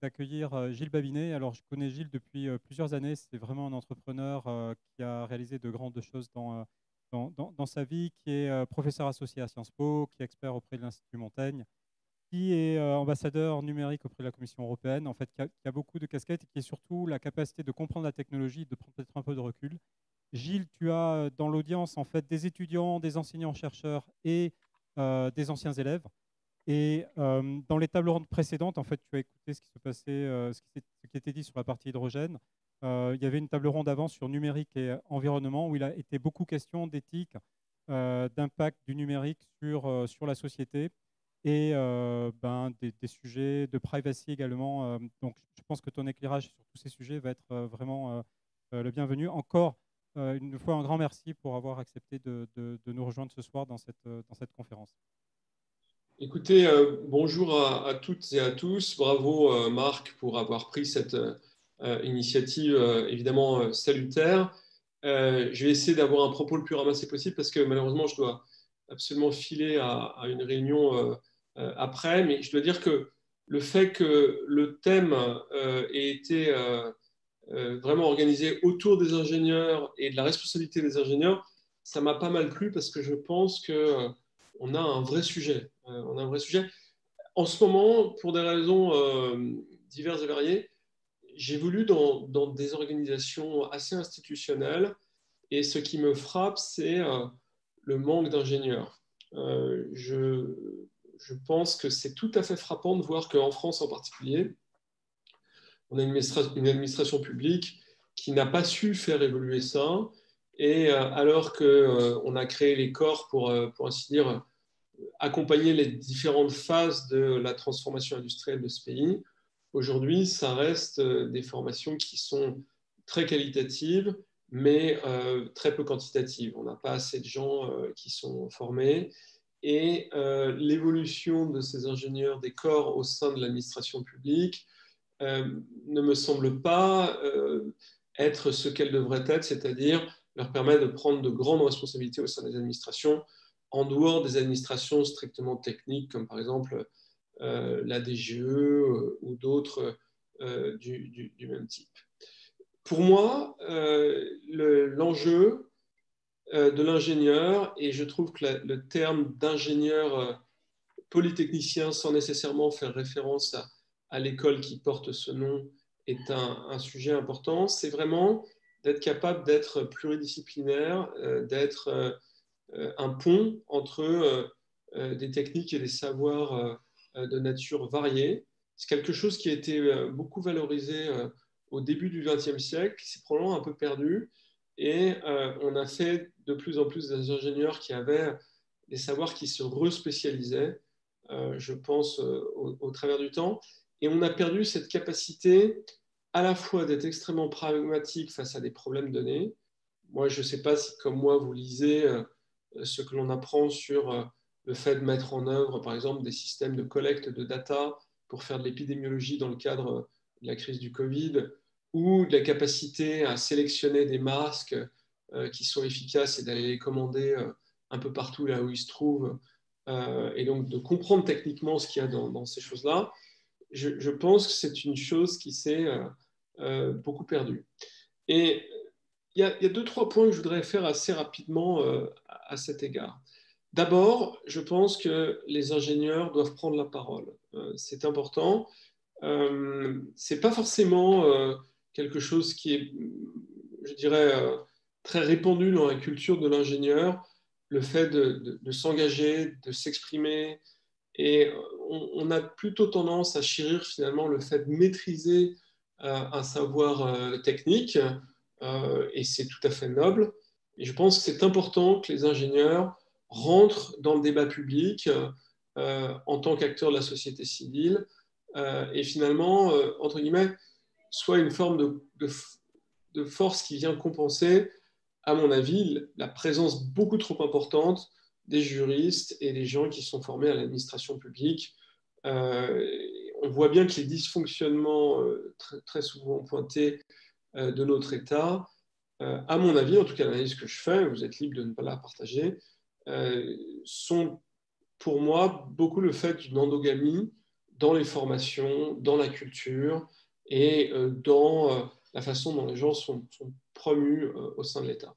d'accueillir Gilles Babinet. Alors, je connais Gilles depuis plusieurs années. C'est vraiment un entrepreneur qui a réalisé de grandes choses dans sa vie, qui est professeur associé à Sciences Po, qui est expert auprès de l'Institut Montaigne, qui est ambassadeur numérique auprès de la Commission européenne, en fait, qui a beaucoup de casquettes et qui a surtout la capacité de comprendre la technologie, de prendre peut-être un peu de recul. Gilles, tu as dans l'audience en fait des étudiants, des enseignants-chercheurs et des anciens élèves. Et dans les tables rondes précédentes, en fait, tu as écouté ce qui se passait, ce qui était dit sur la partie hydrogène. Il y avait une table ronde avant sur numérique et environnement où il a été beaucoup question d'éthique, d'impact du numérique sur la société et des sujets de privacy également. Donc, je pense que ton éclairage sur tous ces sujets va être vraiment le bienvenu. Encore une fois, un grand merci pour avoir accepté de nous rejoindre ce soir dans cette conférence. Écoutez, bonjour à toutes et à tous. Bravo Marc pour avoir pris cette initiative évidemment salutaire. Je vais essayer d'avoir un propos le plus ramassé possible parce que malheureusement je dois absolument filer à une réunion après. Mais je dois dire que le fait que le thème ait été vraiment organisé autour des ingénieurs et de la responsabilité des ingénieurs, ça m'a pas mal plu parce que je pense que on a un vrai sujet. On a un vrai sujet. En ce moment, pour des raisons diverses et variées, j'évolue dans des organisations assez institutionnelles et ce qui me frappe, c'est le manque d'ingénieurs. Je pense que c'est tout à fait frappant de voir qu'en France en particulier, on a une administration publique qui n'a pas su faire évoluer ça. Et alors qu'on a créé les corps pour ainsi dire, accompagner les différentes phases de la transformation industrielle de ce pays, aujourd'hui, ça reste des formations qui sont très qualitatives, mais très peu quantitatives. On n'a pas assez de gens qui sont formés. Et l'évolution de ces ingénieurs des corps au sein de l'administration publique ne me semble pas être ce qu'elle devrait être, c'est-à-dire leur permettre de prendre de grandes responsabilités au sein des administrations, en dehors des administrations strictement techniques, comme par exemple la DGE ou d'autres du même type. Pour moi, l'enjeu de l'ingénieur, et je trouve que le terme d'ingénieur polytechnicien, sans nécessairement faire référence à l'école qui porte ce nom, est un sujet important. C'est vraiment d'être capable d'être pluridisciplinaire, d'être un pont entre des techniques et des savoirs de nature variée. C'est quelque chose qui a été beaucoup valorisé au début du XXe siècle, qui s'est probablement un peu perdu. Et on a fait de plus en plus des ingénieurs qui avaient des savoirs qui se respécialisaient, je pense, au travers du temps. Et on a perdu cette capacité à la fois d'être extrêmement pragmatique face à des problèmes donnés. Moi, je ne sais pas si, comme moi, vous lisez ce que l'on apprend sur le fait de mettre en œuvre, par exemple, des systèmes de collecte de data pour faire de l'épidémiologie dans le cadre de la crise du Covid, ou de la capacité à sélectionner des masques qui sont efficaces et d'aller les commander un peu partout là où ils se trouvent, et donc de comprendre techniquement ce qu'il y a dans ces choses-là. Je pense que c'est une chose qui s'est beaucoup perdue. Et il y a deux, trois points que je voudrais faire assez rapidement à cet égard. D'abord, je pense que les ingénieurs doivent prendre la parole. C'est important. Ce n'est pas forcément quelque chose qui est, je dirais, très répandu dans la culture de l'ingénieur, le fait de s'engager, de s'exprimer. Et on a plutôt tendance à chérir finalement le fait de maîtriser un savoir technique, et c'est tout à fait noble. Et je pense que c'est important que les ingénieurs rentrent dans le débat public en tant qu'acteurs de la société civile et finalement, entre guillemets, soit une forme de force qui vient compenser, à mon avis, la présence beaucoup trop importante des juristes et des gens qui sont formés à l'administration publique. Euh, on voit bien que les dysfonctionnements très, très souvent pointés de notre État, à mon avis, en tout cas l'analyse que je fais, vous êtes libre de ne pas la partager, sont pour moi beaucoup le fait d'une endogamie dans les formations, dans la culture et dans la façon dont les gens sont promus au sein de l'État.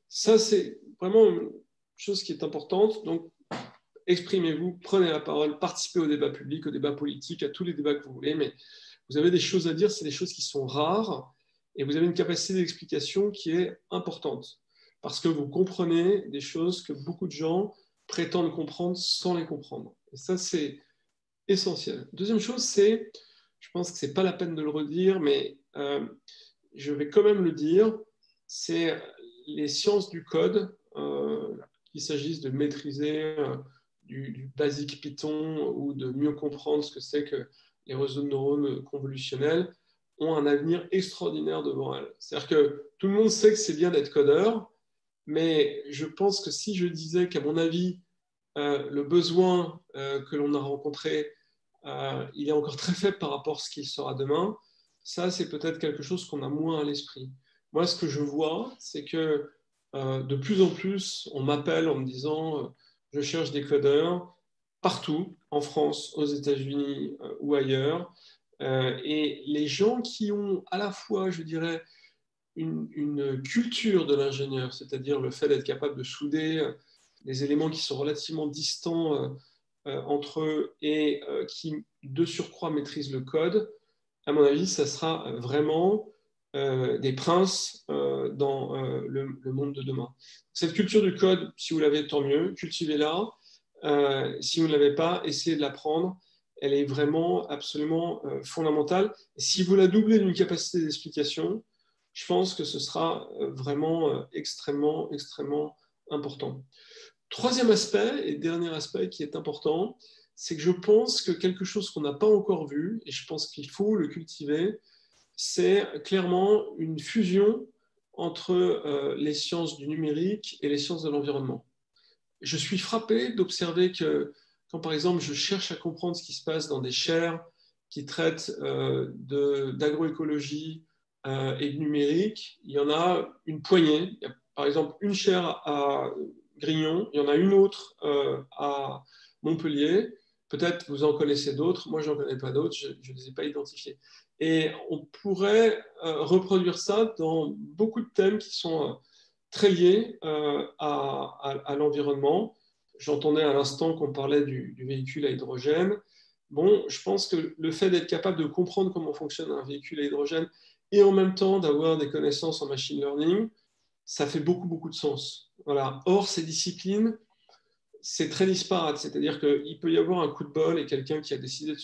Ça, c'est vraiment une chose qui est importante. Donc, exprimez-vous, prenez la parole, participez au débat public, au débat politique, à tous les débats que vous voulez, mais vous avez des choses à dire, c'est des choses qui sont rares, et vous avez une capacité d'explication qui est importante, parce que vous comprenez des choses que beaucoup de gens prétendent comprendre sans les comprendre. Et ça, c'est essentiel. Deuxième chose, c'est, je pense que ce n'est pas la peine de le redire, mais je vais quand même le dire, c'est les sciences du code, qu'il s'agisse de maîtriser du basique Python ou de mieux comprendre ce que c'est que les réseaux de neurones convolutionnels, ont un avenir extraordinaire devant elles. C'est-à-dire que tout le monde sait que c'est bien d'être codeur, mais je pense que si je disais qu'à mon avis, le besoin que l'on a rencontré, il est encore très faible par rapport à ce qu'il sera demain, ça, c'est peut-être quelque chose qu'on a moins à l'esprit. Moi, ce que je vois, c'est que de plus en plus, on m'appelle en me disant je cherche des codeurs partout, en France, aux États-Unis ou ailleurs. Et les gens qui ont à la fois, je dirais, une culture de l'ingénieur, c'est-à-dire le fait d'être capable de souder des éléments qui sont relativement distants entre eux et qui, de surcroît, maîtrisent le code, à mon avis, ça sera vraiment des princes dans le monde de demain. Cette culture du code, si vous l'avez, tant mieux, cultivez-la. Si vous ne l'avez pas, essayez de l'apprendre. Elle est vraiment absolument fondamentale. Et si vous la doublez d'une capacité d'explication, je pense que ce sera vraiment extrêmement, extrêmement important. Troisième aspect et dernier aspect qui est important, c'est que je pense que quelque chose qu'on n'a pas encore vu, et je pense qu'il faut le cultiver, c'est clairement une fusion entre les sciences du numérique et les sciences de l'environnement. Je suis frappé d'observer que quand, par exemple, je cherche à comprendre ce qui se passe dans des chaires qui traitent d'agroécologie et de numérique, il y en a une poignée. Il y a, par exemple, une chaire à Grignon, il y en a une autre à Montpellier. Peut-être vous en connaissez d'autres, moi je n'en connais pas d'autres, je ne les ai pas identifiés. Et on pourrait reproduire ça dans beaucoup de thèmes qui sont très liés à l'environnement. J'entendais à l'instant qu'on parlait du véhicule à hydrogène. Bon, je pense que le fait d'être capable de comprendre comment fonctionne un véhicule à hydrogène et en même temps d'avoir des connaissances en machine learning, ça fait beaucoup, beaucoup de sens. Voilà. Or, ces disciplines, c'est très disparate. C'est-à-dire qu'il peut y avoir un coup de bol et quelqu'un qui a décidé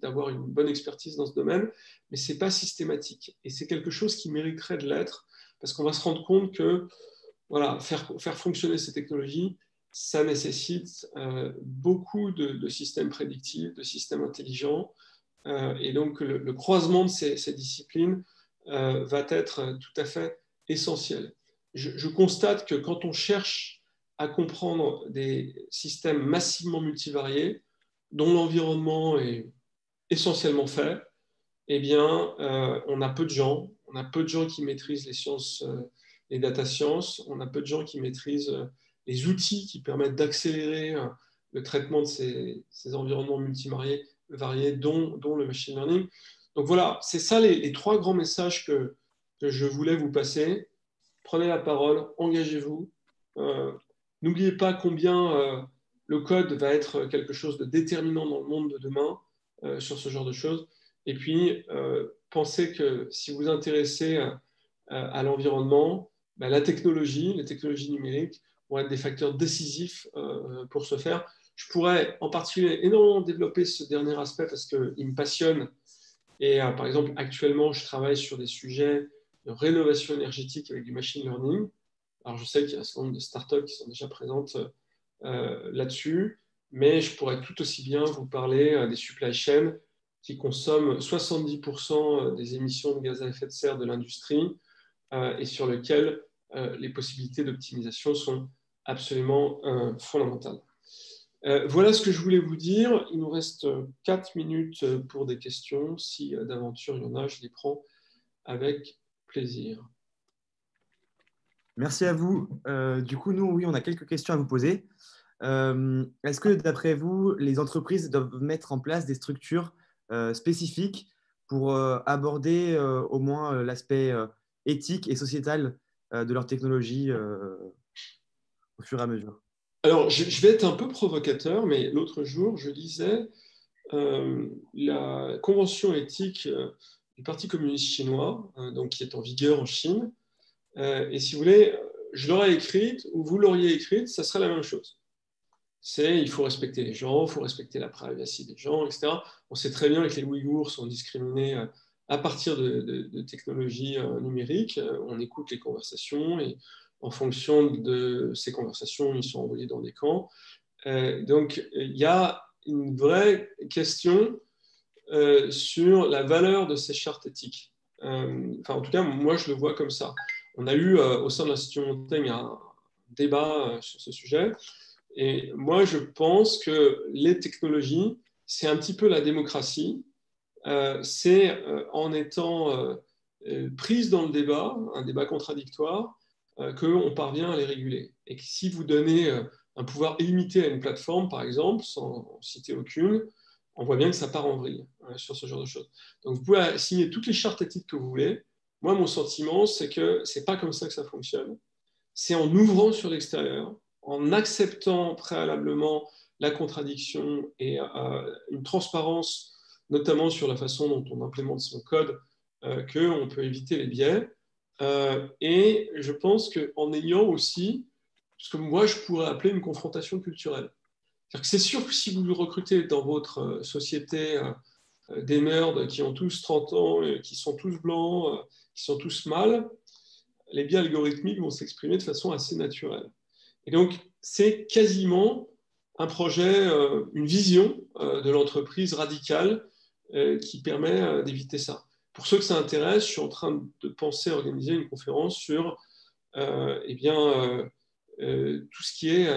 d'avoir une bonne expertise dans ce domaine, mais ce n'est pas systématique. Et c'est quelque chose qui mériterait de l'être, parce qu'on va se rendre compte que voilà, faire fonctionner ces technologies, ça nécessite beaucoup de systèmes prédictifs, de systèmes intelligents. Et donc, le croisement de ces disciplines va être tout à fait essentiel. Je constate que quand on cherche à comprendre des systèmes massivement multivariés, dont l'environnement est essentiellement fait, eh bien, on a peu de gens. On a peu de gens qui maîtrisent les sciences, les data sciences. On a peu de gens qui maîtrisent les outils qui permettent d'accélérer le traitement de ces environnements multivariés, dont le machine learning. Donc voilà, c'est ça les trois grands messages que je voulais vous passer. Prenez la parole, engagez-vous. Euh, N'oubliez pas combien le code va être quelque chose de déterminant dans le monde de demain sur ce genre de choses. Et puis, pensez que si vous vous intéressez à l'environnement, ben, la technologie, les technologies numériques vont être des facteurs décisifs pour ce faire. Je pourrais en particulier énormément développer ce dernier aspect parce qu'il me passionne. Et par exemple, actuellement, je travaille sur des sujets de rénovation énergétique avec du machine learning. Alors, je sais qu'il y a un certain nombre de startups qui sont déjà présentes là-dessus, mais je pourrais tout aussi bien vous parler des supply chains qui consomment 70% des émissions de gaz à effet de serre de l'industrie et sur lesquelles les possibilités d'optimisation sont absolument fondamentales. Voilà ce que je voulais vous dire. Il nous reste 4 minutes pour des questions. Si d'aventure il y en a, je les prends avec plaisir. Merci à vous. Du coup, nous, oui, on a quelques questions à vous poser. Est-ce que, d'après vous, les entreprises doivent mettre en place des structures spécifiques pour aborder au moins l'aspect éthique et sociétal de leur technologie au fur et à mesure? Alors, je vais être un peu provocateur, mais l'autre jour, je lisais la convention éthique du Parti communiste chinois, donc qui est en vigueur en Chine. Et si vous voulez, je l'aurais écrite ou vous l'auriez écrite, ça serait la même chose. C'est il faut respecter les gens, il faut respecter la privacy des gens, etc. On sait très bien que les Ouïghours sont discriminés à partir de technologies numériques. On écoute les conversations et en fonction de ces conversations, ils sont envoyés dans des camps. Donc, il y a une vraie question sur la valeur de ces chartes éthiques. En tout cas, moi, je le vois comme ça. On a eu au sein de l'Institut Montaigne un débat sur ce sujet. Et moi, je pense que les technologies, c'est un petit peu la démocratie. C'est en étant prise dans le débat, un débat contradictoire, qu'on parvient à les réguler. Et que si vous donnez un pouvoir illimité à une plateforme, par exemple, sans citer aucune, on voit bien que ça part en vrille sur ce genre de choses. Donc, vous pouvez signer toutes les chartes éthiques que vous voulez. Moi, mon sentiment, c'est que ce n'est pas comme ça que ça fonctionne. C'est en ouvrant sur l'extérieur, en acceptant préalablement la contradiction et une transparence, notamment sur la façon dont on implémente son code, qu'on peut éviter les biais. Et je pense qu'en ayant aussi ce que moi je pourrais appeler une confrontation culturelle. C'est sûr que si vous recrutez dans votre société des nerds qui ont tous 30 ans, qui sont tous blancs, qui sont tous mâles, les biais algorithmiques vont s'exprimer de façon assez naturelle. Et donc, c'est quasiment un projet, une vision de l'entreprise radicale qui permet d'éviter ça. Pour ceux que ça intéresse, je suis en train de penser à organiser une conférence sur tout ce qui est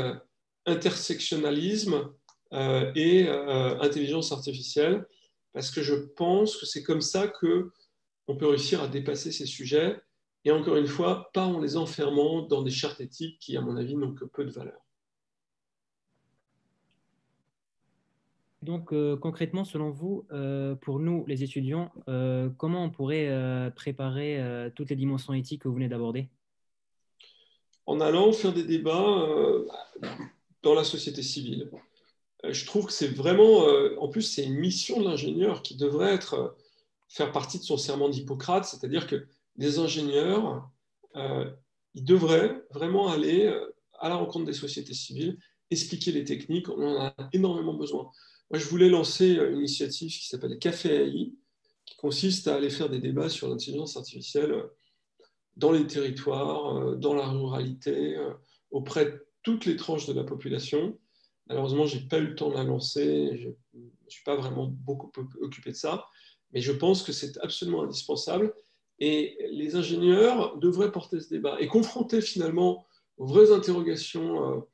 intersectionnalisme et intelligence artificielle, parce que je pense que c'est comme ça qu'on peut réussir à dépasser ces sujets, et encore une fois, pas en les enfermant dans des chartes éthiques qui, à mon avis, n'ont que peu de valeur. Donc, concrètement, selon vous, pour nous, les étudiants, comment on pourrait préparer toutes les dimensions éthiques que vous venez d'aborder? En allant faire des débats dans la société civile. Je trouve que c'est vraiment, en plus, c'est une mission de l'ingénieur qui devrait faire partie de son serment d'Hippocrate, c'est-à-dire que des ingénieurs, ils devraient vraiment aller à la rencontre des sociétés civiles, expliquer les techniques, on en a énormément besoin. Moi, je voulais lancer une initiative qui s'appelle Café AI, qui consiste à aller faire des débats sur l'intelligence artificielle dans les territoires, dans la ruralité, auprès de toutes les tranches de la population. Malheureusement, je n'ai pas eu le temps de la lancer, je ne suis pas vraiment beaucoup occupé de ça, mais je pense que c'est absolument indispensable. Et les ingénieurs devraient porter ce débat et confronter finalement aux vraies interrogations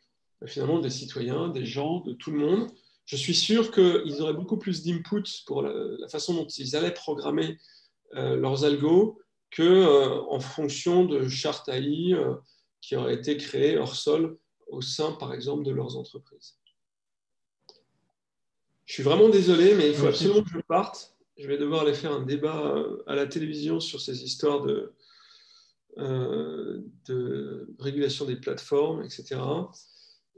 finalement des citoyens, des gens, de tout le monde. Je suis sûr qu'ils auraient beaucoup plus d'input pour la façon dont ils allaient programmer leurs algos qu'en fonction de chartes AI qui auraient été créées hors sol au sein, par exemple, de leurs entreprises. Je suis vraiment désolé, mais il faut absolument que je parte. Je vais devoir aller faire un débat à la télévision sur ces histoires de régulation des plateformes, etc.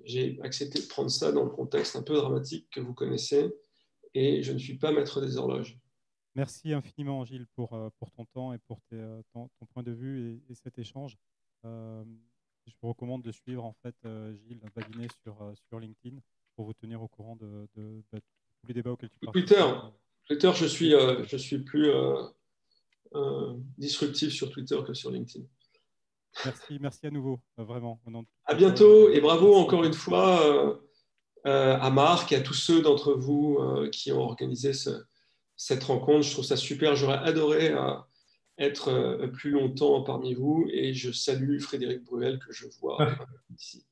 J'ai accepté de prendre ça dans le contexte un peu dramatique que vous connaissez et je ne suis pas maître des horloges. Merci infiniment, Gilles, pour ton temps et pour ton point de vue et cet échange. Je vous recommande de suivre en fait Gilles Babinet sur LinkedIn pour vous tenir au courant de tous les débats auxquels tu participes. Twitter, je suis plus disruptif sur Twitter que sur LinkedIn. Merci à nouveau, vraiment. À bientôt et bravo encore une fois à Marc et à tous ceux d'entre vous qui ont organisé cette rencontre. Je trouve ça super. J'aurais adoré être plus longtemps parmi vous et je salue Frédéric Bruel que je vois ici.